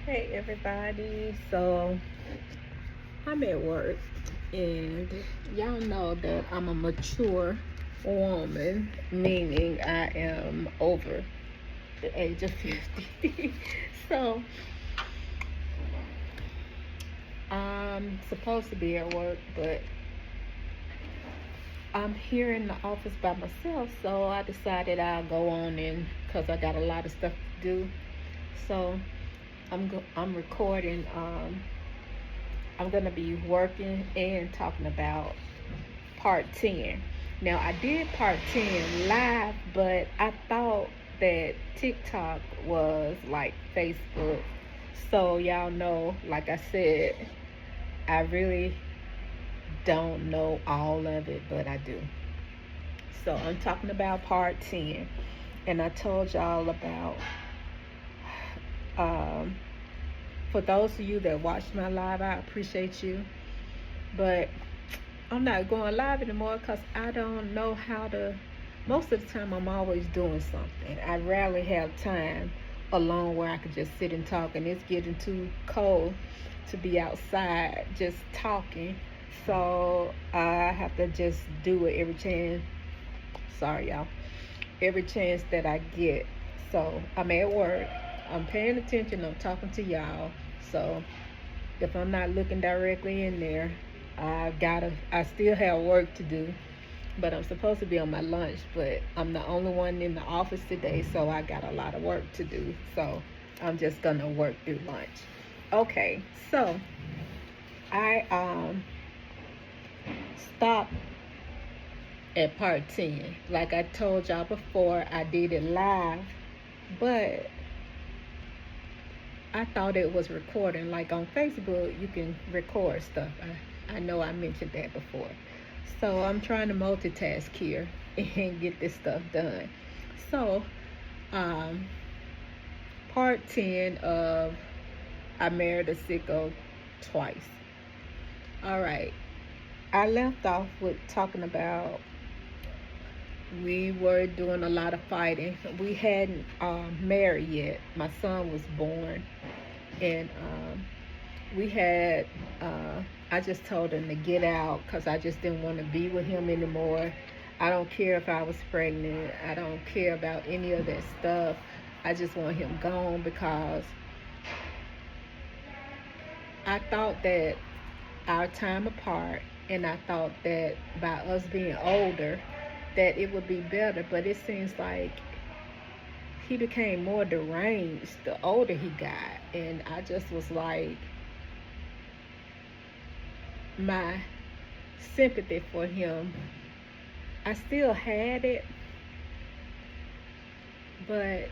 Hey everybody, so I'm at work and y'all know that I'm a mature woman, meaning I am over the age of 50. So I'm supposed to be at work, but I'm here in the office by myself, so I decided I'll go on in because I got a lot of stuff to do. So I'm recording. I'm gonna be working and talking about part 10. Now I did part 10 live, but I thought that TikTok was like Facebook. So y'all know, like I said, I really don't know all of it, but I do. So I'm talking about part 10. And I told y'all about, um, for those of you that watched my live, I appreciate you. But I'm not going live anymore because I don't know how to. Most of the time, I'm always doing something. I rarely have time alone where I could just sit and talk, and it's getting too cold to be outside just talking. So I have to just do it every chance. Sorry, y'all. Every chance that I get. So I'm at work. I'm paying attention. I'm talking to y'all. So if I'm not looking directly in there, I still have work to do, but I'm supposed to be on my lunch, but I'm the only one in the office today, so I got a lot of work to do. So I'm just gonna work through lunch. Okay, so I stopped at part 10. Like I told y'all before, I did it live, but I thought it was recording. Like on Facebook, you can record stuff. I know I mentioned that before. So I'm trying to multitask here and get this stuff done. So, um, part 10 of I Married a Sicko Twice. All right. I left off with talking about we were doing a lot of fighting. We hadn't married yet. My son was born, and we had I just told him to get out because I just didn't want to be with him anymore. I don't care if I was pregnant. I don't care about any of that stuff. I just want him gone because I thought that our time apart, and I thought that by us being older that it would be better, but it seems like he became more deranged the older he got. And I just was like, my sympathy for him, I still had it, but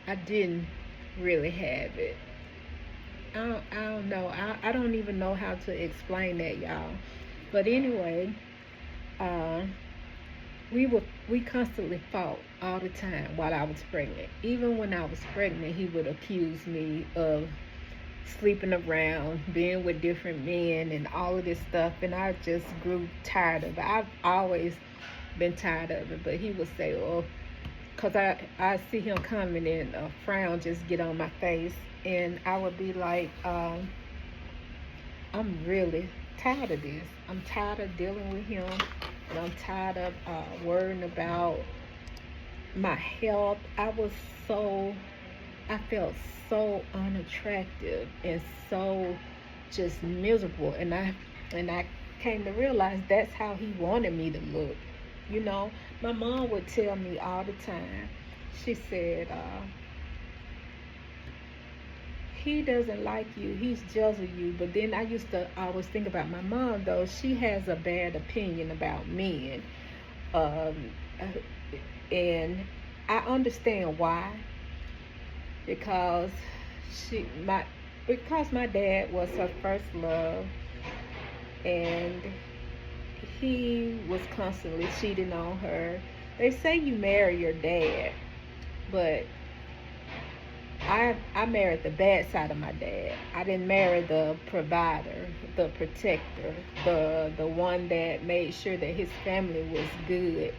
I didn't really have it. I don't know. I don't even know how to explain that, y'all. But anyway, uh, we constantly fought all the time while I was pregnant. Even when I was pregnant, he would accuse me of sleeping around, being with different men, and all of this stuff. And I just grew tired of it. I've always been tired of it. But he would say, "Oh," because I see him coming and a frown just get on my face, and I would be like, I'm really tired of this. I'm tired of dealing with him, and I'm tired of worrying about my health. So I felt so unattractive and so just miserable, and I came to realize that's how he wanted me to look. You know, my mom would tell me all the time. She said, he doesn't like you. He's jealous of you. But then I always think about my mom, though. She has a bad opinion about men. Um, and I understand why. Because she, my, because my dad was her first love. And he was constantly cheating on her. They say you marry your dad, but I married the bad side of my dad. I didn't marry the provider, the protector, the one that made sure that his family was good.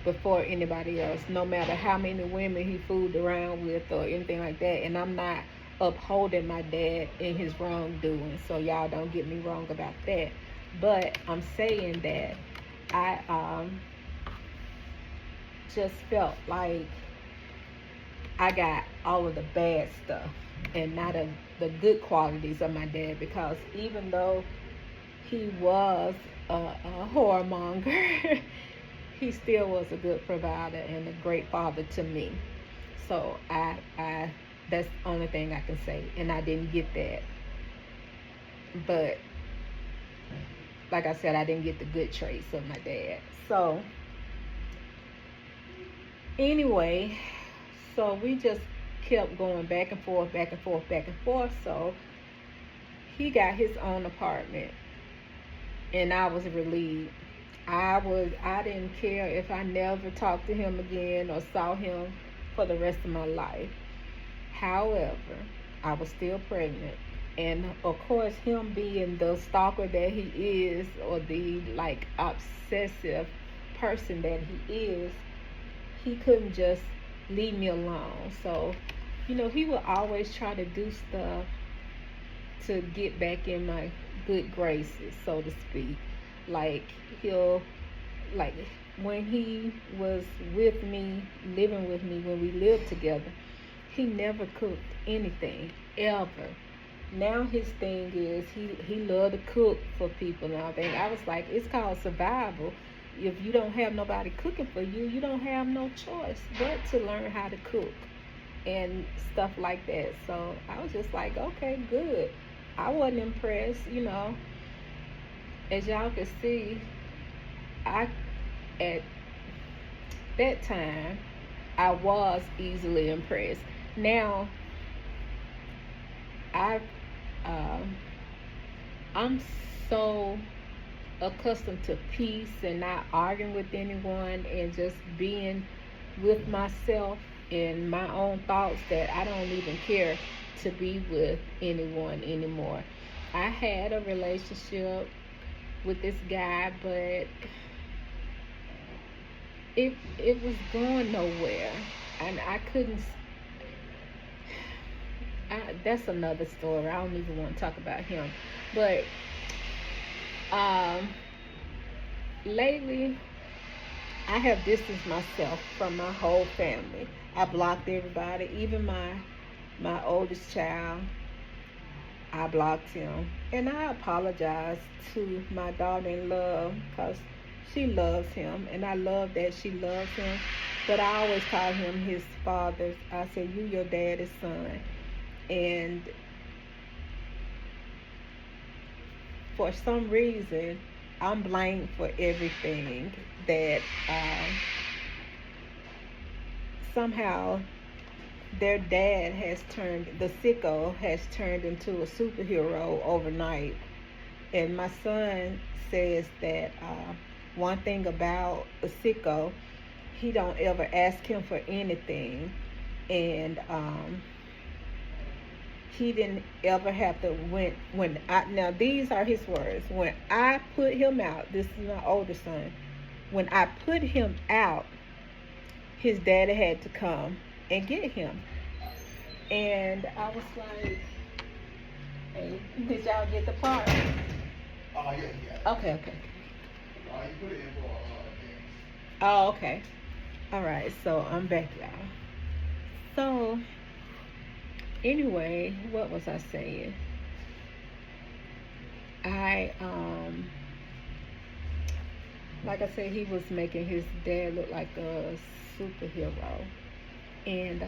before anybody else, no matter how many women he fooled around with or anything like that. And I'm not upholding my dad in his wrongdoing, so y'all don't get me wrong about that. But I'm saying that I just felt like I got all of the bad stuff and not the good qualities of my dad, because even though he was a whoremonger, he still was a good provider and a great father to me. So I that's the only thing I can say, and I didn't get that. But like I said, I didn't get the good traits of my dad. So anyway, so we just kept going back and forth, back and forth, back and forth. So he got his own apartment, and I was relieved. I didn't care if I never talked to him again or saw him for the rest of my life. However, I was still pregnant. And of course, him being the stalker that he is, or the like obsessive person that he is, he couldn't just leave me alone. So, he would always try to do stuff to get back in my good graces, so to speak. Like, he'll, like, when he was with me, living with me, when we lived together, he never cooked anything, ever. Now his thing is he loved to cook for people and everything. I was like, it's called survival. If you don't have nobody cooking for you, you don't have no choice but to learn how to cook and stuff like that. So I was just like, okay, good. I wasn't impressed, As y'all can see, I at that time I was easily impressed. Now I I'm so accustomed to peace and not arguing with anyone and just being with myself and my own thoughts that I don't even care to be with anyone anymore. I had a relationship with this guy, but it was going nowhere, and I couldn't. That's another story. I don't even want to talk about him, but um, lately I have distanced myself from my whole family. I blocked everybody, even my oldest child. I blocked him, and I apologize to my daughter-in-law because she loves him, and I love that she loves him. But I always call him his father. I say, "You, your daddy's son," and for some reason, I'm blamed for everything that somehow their dad has turned, the SICKO has turned into a superhero overnight. And my son says that one thing about a SICKO, he don't ever ask him for anything, and he didn't ever have to when I now these are his words. When I put him out, this is my older son. When I put him out, his daddy had to come and get him. And I was like, hey, did y'all get the part? Yeah. Okay. You put it in for Oh, okay. All right, so I'm back, y'all. So, anyway, what was I saying? Like I said, he was making his dad look like a superhero. And,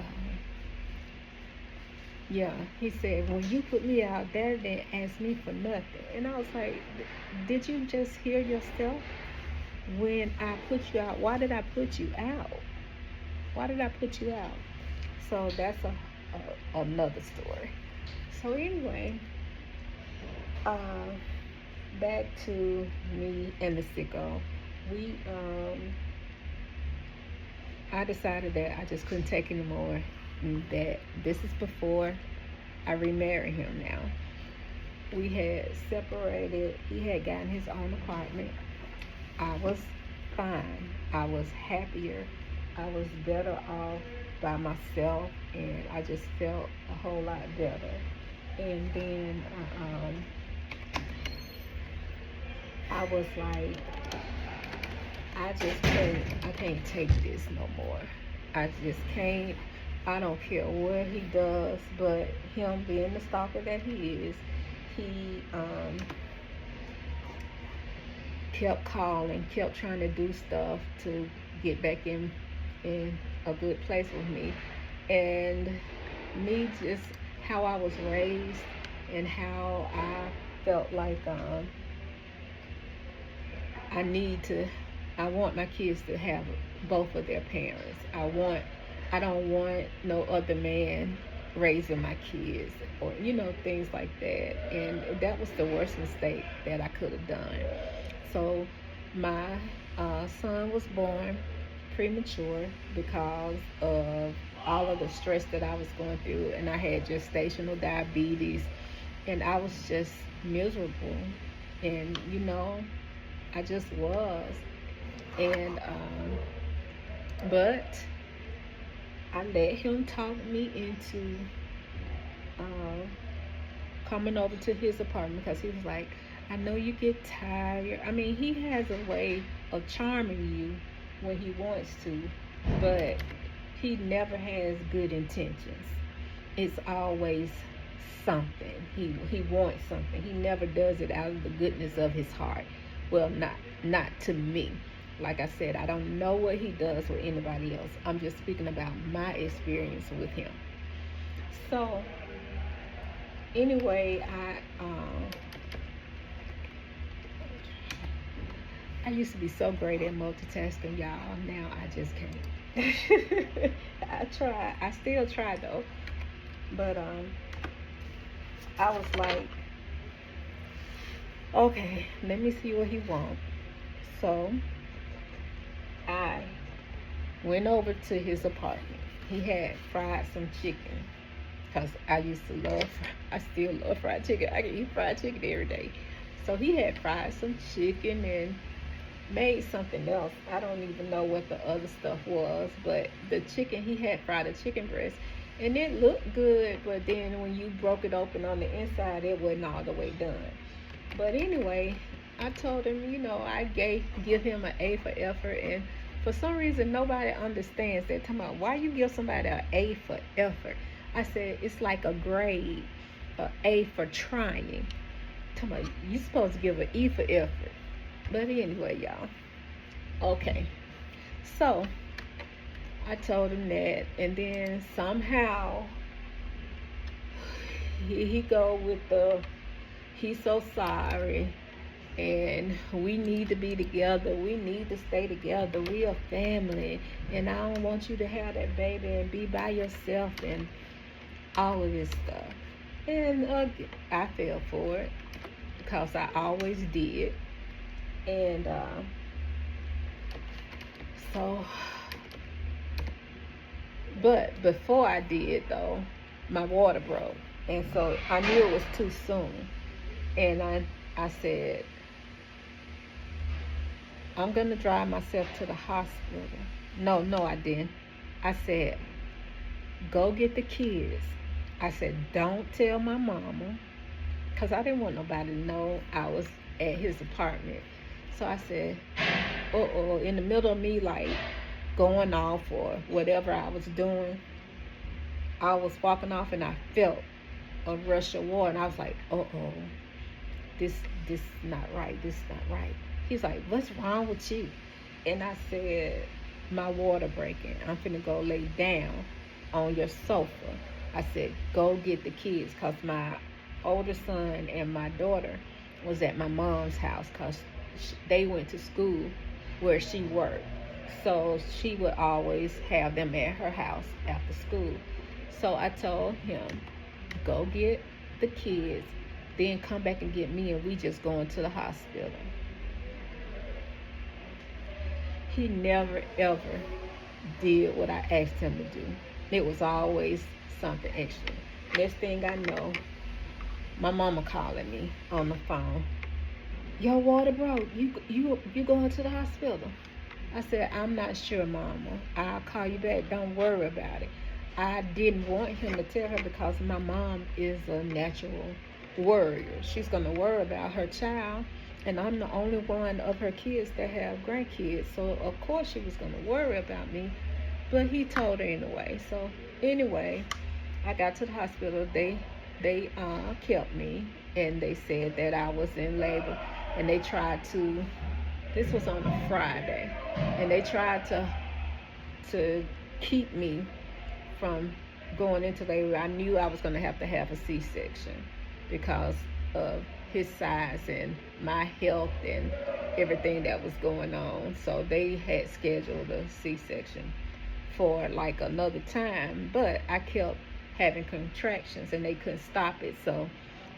yeah, he said, when you put me out, Daddy didn't ask me for nothing. And I was like, did you just hear yourself? When I put you out, why did I put you out? Why did I put you out? So that's another story. So anyway, back to me and the SICKO. I decided that I just couldn't take anymore. That this is before I remarried him now. We had separated. He had gotten his own apartment. I was fine. I was happier. I was better off by myself, and I just felt a whole lot better. And then I was like, I can't take this no more. I just can't. I don't care what he does, but him being the stalker that he is, he kept calling, kept trying to do stuff to get back in a good place with me. And me just how I was raised and how I felt like I need to I want my kids to have both of their parents. I don't want no other man raising my kids or things like that. And that was the worst mistake that I could have done. So my son was born premature because of all of the stress that I was going through, and I had gestational diabetes, and I was just miserable, and I just was. And but I let him talk me into coming over to his apartment because he was like, I know you get tired. I mean, he has a way of charming you when he wants to, but he never has good intentions. It's always something. He wants something. He never does it out of the goodness of his heart. Well, not to me. Like I said, I don't know what he does with anybody else. I'm just speaking about my experience with him. So anyway, I used to be so great at multitasking, y'all. Now I just can't. I still try though. But I was like, okay, let me see what he wants. So I went over to his apartment. He had fried some chicken because I still love fried chicken. I can eat fried chicken every day. So he had fried some chicken and made something else. I don't even know what the other stuff was, but the chicken, he had fried a chicken breast, and it looked good, but then when you broke it open on the inside, it wasn't all the way done. But anyway, I told him, I give him an A for effort, and for some reason nobody understands that. Talking about why you give somebody an A for effort. I said it's like a grade, a A for trying. Talking about you supposed to give an E for effort. But anyway, y'all. Okay. So I told him that, and then somehow he go with he's so sorry, and we need to be together. We need to stay together. We are family, and I don't want you to have that baby and be by yourself and all of this stuff. And I fell for it because I always did. And but before I did though, my water broke, and so I knew it was too soon. And I said, I'm gonna drive myself to the hospital. No, I didn't. I said, go get the kids. I said, don't tell my mama, because I didn't want nobody to know I was at his apartment. So I said, in the middle of me like going off or whatever I was doing, I was walking off and I felt a rush of water, and I was like, this not right, this not right. He's like, what's wrong with you? And I said, my water breaking. I'm finna go lay down on your sofa. I said, go get the kids, because my older son and my daughter was at my mom's house because they went to school where she worked. So she would always have them at her house after school. So I told him, go get the kids, then come back and get me, and we just going to the hospital. He never ever did what I asked him to do. It was always something extra. Next thing I know, my mama calling me on the phone. Your water broke. You going to the hospital? I said, I'm not sure, Mama. I'll call you back. Don't worry about it. I didn't want him to tell her because my mom is a natural worrier. She's going to worry about her child, and I'm the only one of her kids that have grandkids. So, of course, she was going to worry about me. But he told her anyway. So, anyway, I got to the hospital. They kept me, and they said that I was in labor, and they tried to. This was on a Friday, and they tried to keep me from going into labor. I knew I was going to have a C-section because of his size and my health and everything that was going on. So they had scheduled a C-section for like another time, but I kept having contractions and they couldn't stop it. So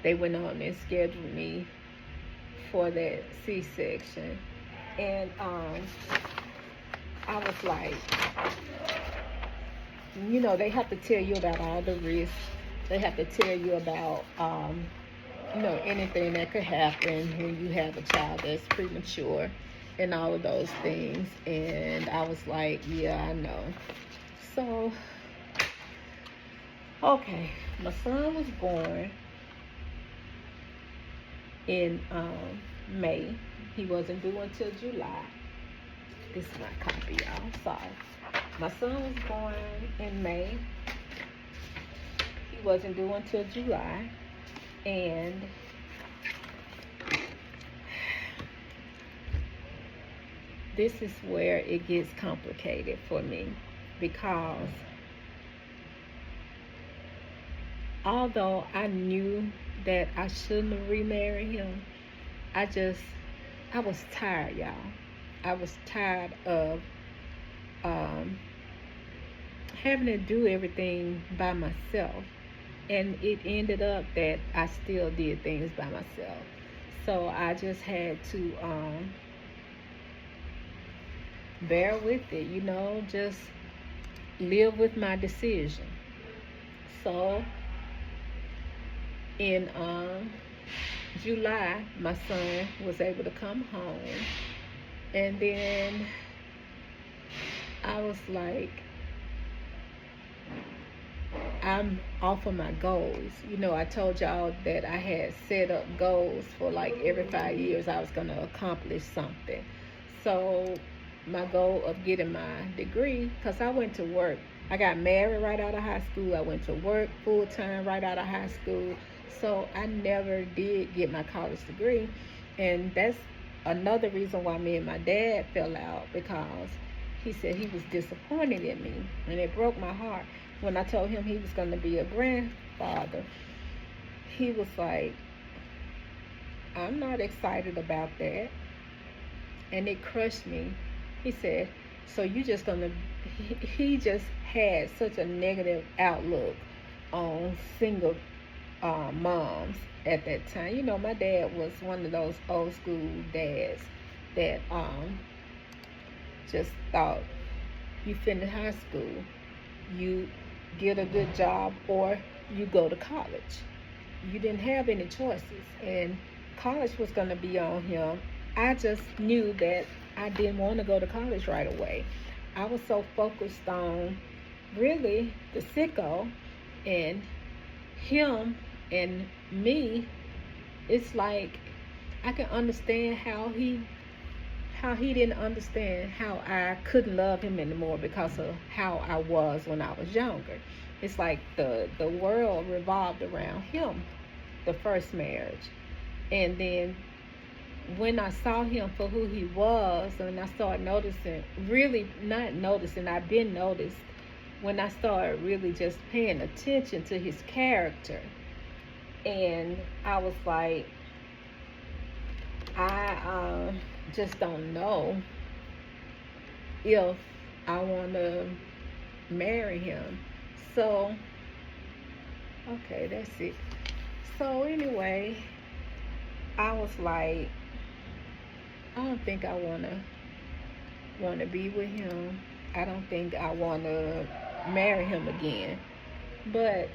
they went on and scheduled me for that C-section. And I was like, they have to tell you about all the risks. They have to tell you about, anything that could happen when you have a child that's premature and all of those things. And I was like, yeah, I know. So, okay, my son was born in May. He wasn't due until July. This is my copy, y'all. Sorry. My son was born in May. He wasn't due until July. And this is where it gets complicated for me, because although I knew that I shouldn't have remarried him, I was tired, y'all. I was tired of having to do everything by myself. And it ended up that I still did things by myself. So I just had to bear with it, just live with my decision. So in July, my son was able to come home. And then I was like, I'm off of my goals. I told y'all that I had set up goals for like every 5 years I was going to accomplish something. So my goal of getting my degree, because I went to work. I got married right out of high school. I went to work full time right out of high school. So I never did get my college degree. And that's another reason why me and my dad fell out, because he said he was disappointed in me. And it broke my heart. When I told him he was going to be a grandfather, he was like, I'm not excited about that. And it crushed me. He said, so you just going to, he just had such a negative outlook on single moms at that time. My dad was one of those old school dads that just thought you finish high school, you get a good job, or you go to college. You didn't have any choices, and college was going to be on him. I just knew that I didn't want to go to college right away. I was so focused on really the SICKO and him and me. It's like I can understand how he didn't understand how I couldn't love him anymore because of how I was when I was younger. It's like the world revolved around him, the first marriage. And then when I saw him for who he was, and I started noticing, really not noticing, I've been noticed, when I started really just paying attention to his character. And I was like, I just don't know if I want to marry him. So, okay, that's it. So anyway, I was like, I don't think I want to be with him. I don't think I want to marry him again. But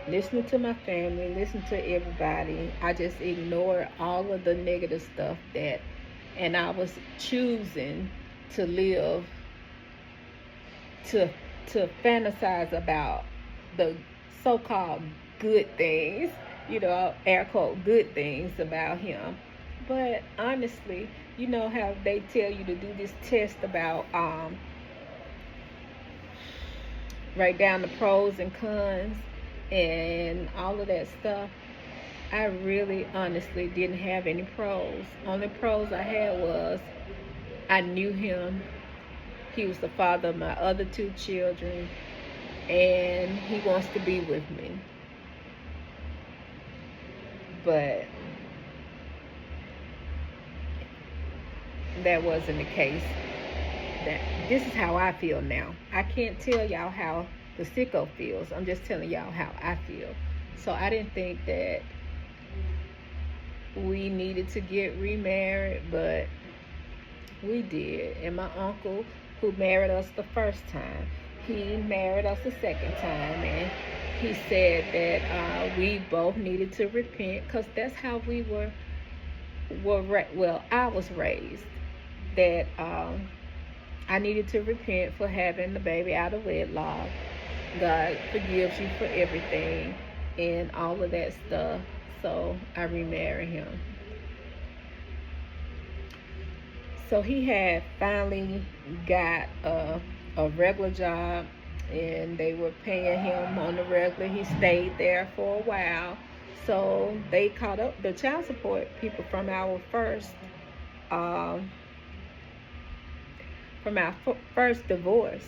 listening to my family, listening to everybody, I just ignored all of the negative stuff that and I was choosing to live to fantasize about the so-called good things, air quote good things about him. But honestly, you know how they tell you to do this test about write down the pros and cons and all of that stuff. I really honestly didn't have any pros. Only pros I had was I knew him. He was the father of my other two children, and he wants to be with me. But that wasn't the case. This is how I feel now. I can't tell y'all how the SICKO feels. I'm just telling y'all how I feel. So I didn't think that we needed to get remarried, but we did. And my uncle, who married us the first time, he married us the second time, and he said that we both needed to repent, because that's how we were I was raised, that I needed to repent for having the baby out of wedlock. God forgives you for everything and all of that stuff. So I remarried him. So he had finally got a regular job, and they were paying him on the regular. He stayed there for a while. So they caught up the child support people from our first divorce,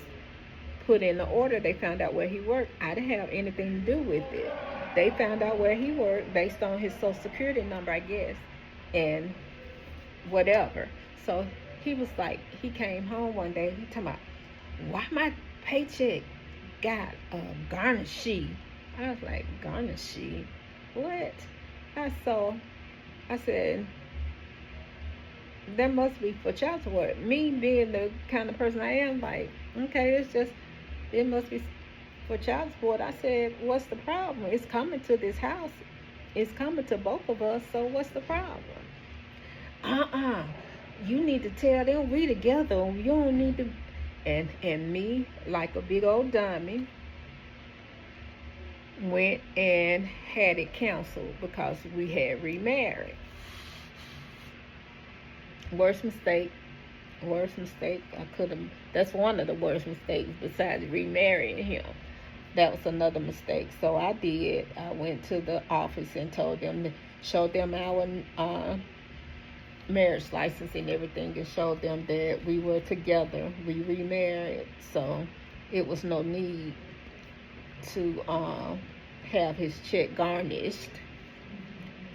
put in the order. They found out where he worked. I didn't have anything to do with it. They found out where he worked based on his social security number, I guess, and whatever. So he was like, he came home one day, he talking about, why my paycheck got a garnish sheet? I was like, garnish sheet? What? I said, that must be for child support. Me being the kind of person I am, like, okay, it must be for child support. I said, what's the problem? It's coming to this house. It's coming to both of us, so what's the problem? You need to tell them we together. You don't need to. And me, like a big old dummy, went and had it canceled because we had remarried. Worst mistake I could have. That's one of the worst mistakes besides remarrying him. That was another mistake. So I did. I went to the office and showed them our marriage license and everything, and showed them that we were together. We remarried. So it was no need to have his check garnished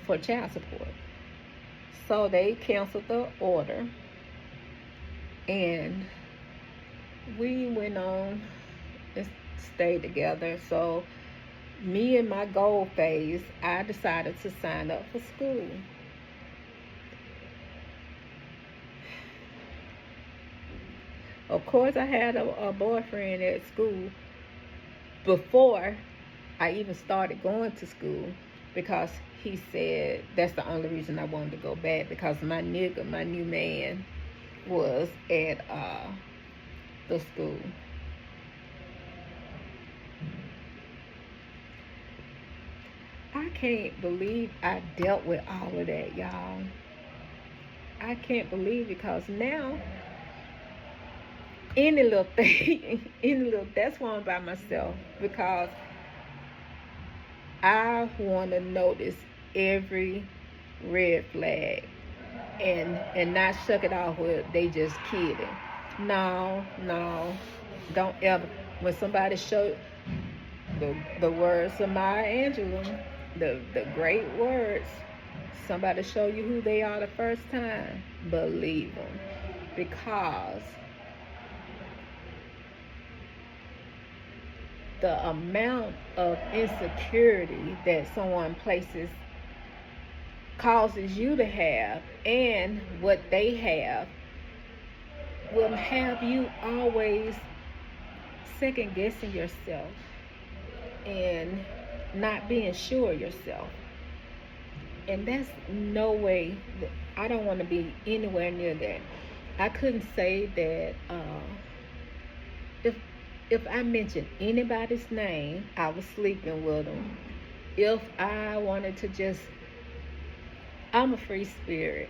for child support. So they canceled the order, and we went on and stayed together. So me in my goal phase, I decided to sign up for school. Of course, I had a boyfriend at school before I even started going to school, because he said that's the only reason I wanted to go back, because my new man, was at the school. I can't believe I dealt with all of that, y'all. I can't believe, because now any little thing, that's why I'm by myself, because I want to notice every red flag and not shuck it off with they just kidding. No, don't ever. When somebody show the words of Maya Angelou, the great words, somebody show you who they are the first time, believe them, because the amount of insecurity that someone causes you to have, and what they have, will have you always second guessing yourself and not being sure yourself. And that's no way. I don't want to be anywhere near that. I couldn't say that if I mentioned anybody's name, I was sleeping with them. If I wanted to just, I'm a free spirit.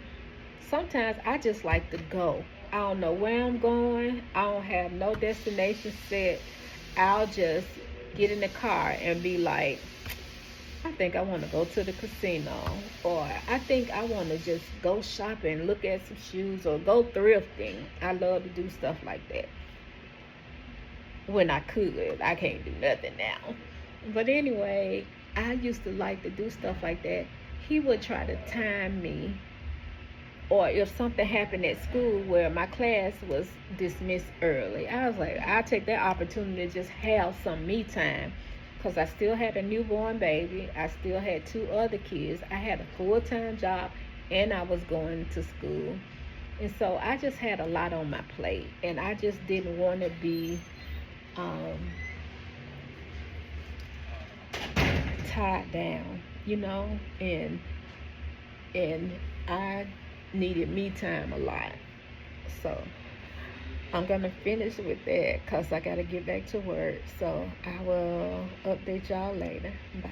Sometimes I just like to go. I don't know where I'm going. I don't have no destination set. I'll just get in the car and be like, I think I want to go to the casino, or I think I want to just go shopping, look at some shoes, or go thrifting. I love to do stuff like that. When I could, I can't do nothing now. But anyway, I used to like to do stuff like that. He would try to time me, or if something happened at school where my class was dismissed early, I was like, I'll take that opportunity to just have some me time. Because I still had a newborn baby. I still had two other kids. I had a full-time job, and I was going to school. And so I just had a lot on my plate. And I just didn't want to be um, tied down, you know? And I needed me time a lot. So I'm going to finish with that because I got to get back to work. So I will update y'all later. Bye.